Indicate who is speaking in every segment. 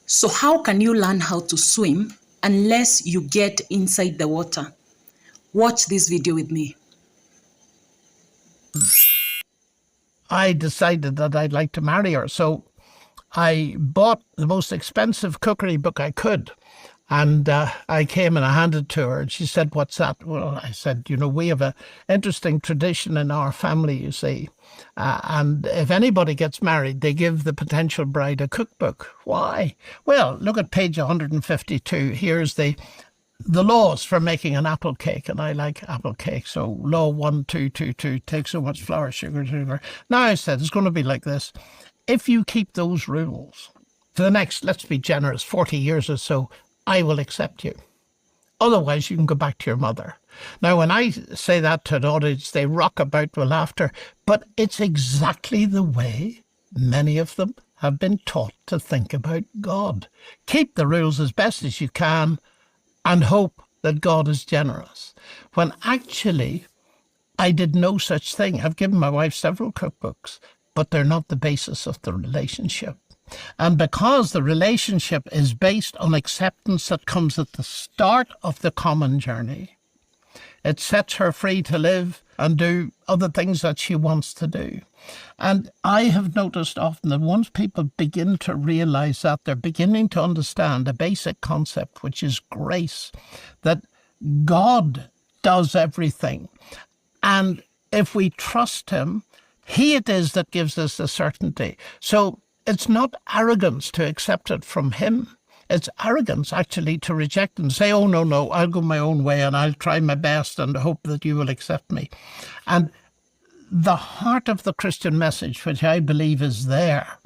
Speaker 1: So how can you learn how to swim unless you get inside the water? Watch this video with me.
Speaker 2: I decided that I'd like to marry her. So I bought the most expensive cookery book I could. And I came and I handed it to her and she said, "What's that?" Well, I said, we have an interesting tradition in our family, you see. And if anybody gets married, they give the potential bride a cookbook. Why? Well, look at page 152. Here's the laws for making an apple cake, and I like apple cake. So law 1222, take so much flour, sugar. Now I said, it's going to be like this. If you keep those rules for the next, let's be generous, 40 years or so, I will accept you. Otherwise, you can go back to your mother. Now, when I say that to an audience, they rock about with laughter, but it's exactly the way many of them have been taught to think about God. Keep the rules as best as you can and hope that God is generous. When actually, I did no such thing. I've given my wife several cookbooks, but they're not the basis of the relationship. And because the relationship is based on acceptance that comes at the start of the common journey, it sets her free to live and do other things that she wants to do. And I have noticed often that once people begin to realize that, they're beginning to understand a basic concept, which is grace, that God does everything. And if we trust him, he it is that gives us the certainty. So it's not arrogance to accept it from him. It's arrogance, actually, to reject and say, "Oh, no, I'll go my own way and I'll try my best and hope that you will accept me." And the heart of the Christian message, which I believe is there,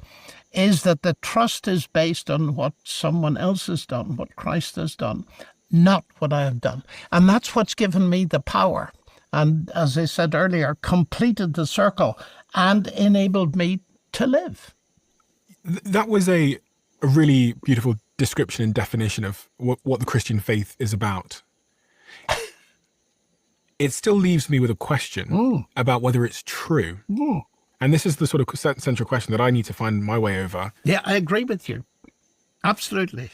Speaker 2: is that the trust is based on what someone else has done, what Christ has done, not what I have done. And that's what's given me the power. And as I said earlier, completed the circle and enabled me to live.
Speaker 3: That was a really beautiful description and definition of what the Christian faith is about. It still leaves me with a question about whether it's true. And this is the sort of central question that I need to find my way over.
Speaker 2: Yeah, I agree with you. Absolutely.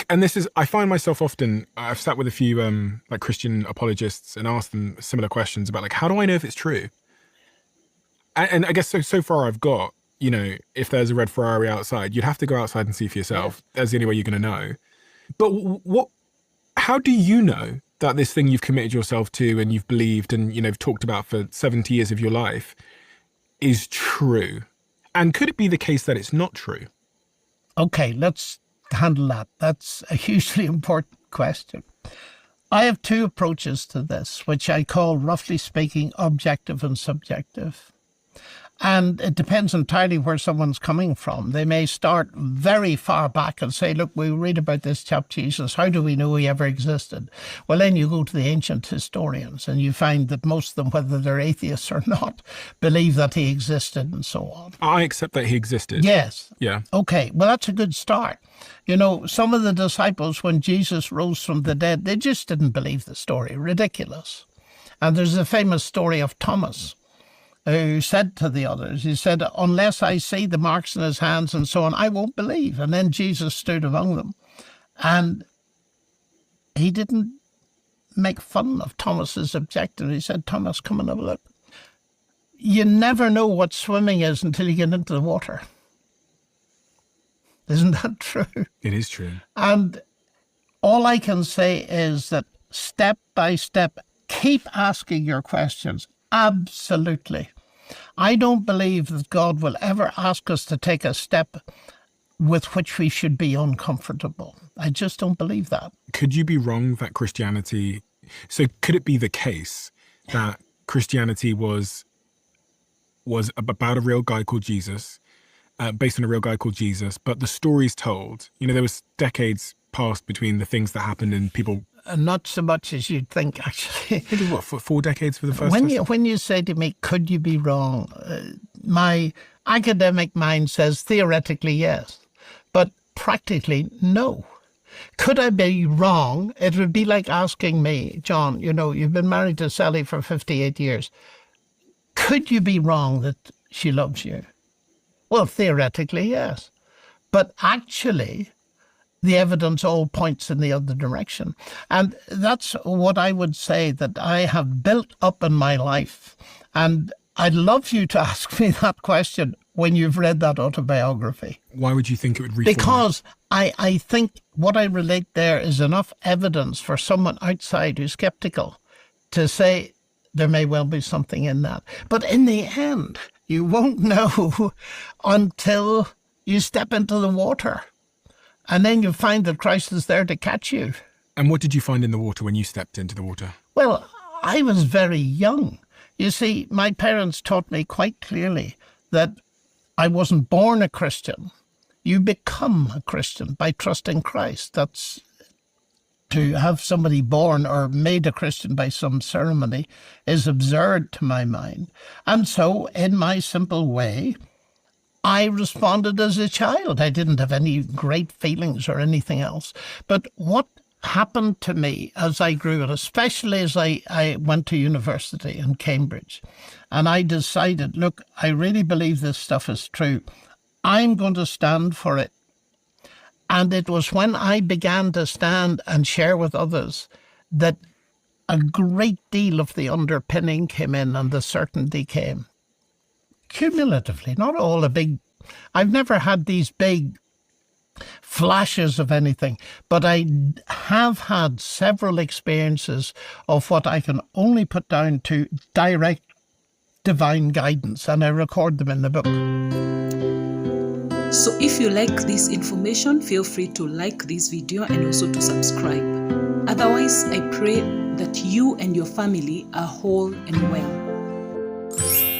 Speaker 3: And this is, I find myself often, I've sat with a few like Christian apologists and asked them similar questions about like, how do I know if it's true? And I guess so far I've got, if there's a red Ferrari outside, you'd have to go outside and see for yourself. Yeah. That's the only way you're going to know. But how do you know that this thing you've committed yourself to and you've believed and, talked about for 70 years of your life is true? And could it be the case that it's not true?
Speaker 2: Okay, let's handle that. That's a hugely important question. I have two approaches to this, which I call, roughly speaking, objective and subjective. And it depends entirely where someone's coming from. They may start very far back and say, "Look, we read about this chap Jesus. How do we know he ever existed?" Well, then you go to the ancient historians and you find that most of them, whether they're atheists or not, believe that he existed and so on.
Speaker 3: I accept that he existed.
Speaker 2: Yes.
Speaker 3: Yeah.
Speaker 2: Okay, well, that's a good start. Some of the disciples, when Jesus rose from the dead, they just didn't believe the story. Ridiculous. And there's a famous story of Thomas, who said to the others, he said, "Unless I see the marks in his hands and so on, I won't believe." And then Jesus stood among them. And he didn't make fun of Thomas's objection. He said, "Thomas, come and have a look. You never know what swimming is until you get into the water." Isn't that true?
Speaker 3: It is true.
Speaker 2: And all I can say is that step by step, keep asking your questions. Absolutely. I don't believe that God will ever ask us to take a step with which we should be uncomfortable. I just don't believe that.
Speaker 3: Could you be wrong that Christianity... So could it be the case that Christianity was about a real guy called Jesus, based on a real guy called Jesus, but the stories told, there was decades passed between the things that happened and people...
Speaker 2: Not so much as you'd think, actually.
Speaker 3: Maybe what, for 4 decades for the first
Speaker 2: When you say to me, "Could you be wrong?" My academic mind says theoretically yes, but practically no. Could I be wrong? It would be like asking me, "John, you've been married to Sally for 58 years. Could you be wrong that she loves you?" Well, theoretically, yes. But actually, the evidence all points in the other direction. And that's what I would say that I have built up in my life. And I'd love you to ask me that question when you've read that autobiography.
Speaker 3: Why would you think it would reform?
Speaker 2: Because I think what I relate there is enough evidence for someone outside who's skeptical to say there may well be something in that. But in the end, you won't know until you step into the water. And then you find that Christ is there to catch you.
Speaker 3: And what did you find in the water when you stepped into the water?
Speaker 2: Well, I was very young. You see, my parents taught me quite clearly that I wasn't born a Christian. You become a Christian by trusting Christ. That's to have somebody born or made a Christian by some ceremony is absurd to my mind. And so, in my simple way, I responded as a child. I didn't have any great feelings or anything else. But what happened to me as I grew, and especially as I went to university in Cambridge, and I decided, look, I really believe this stuff is true. I'm going to stand for it. And it was when I began to stand and share with others that a great deal of the underpinning came in and the certainty came. Cumulatively, not all a big... I've never had these big flashes of anything, but I have had several experiences of what I can only put down to direct divine guidance, and I record them in the book.
Speaker 1: So if you like this information, feel free to like this video and also to subscribe. Otherwise, I pray that you and your family are whole and well.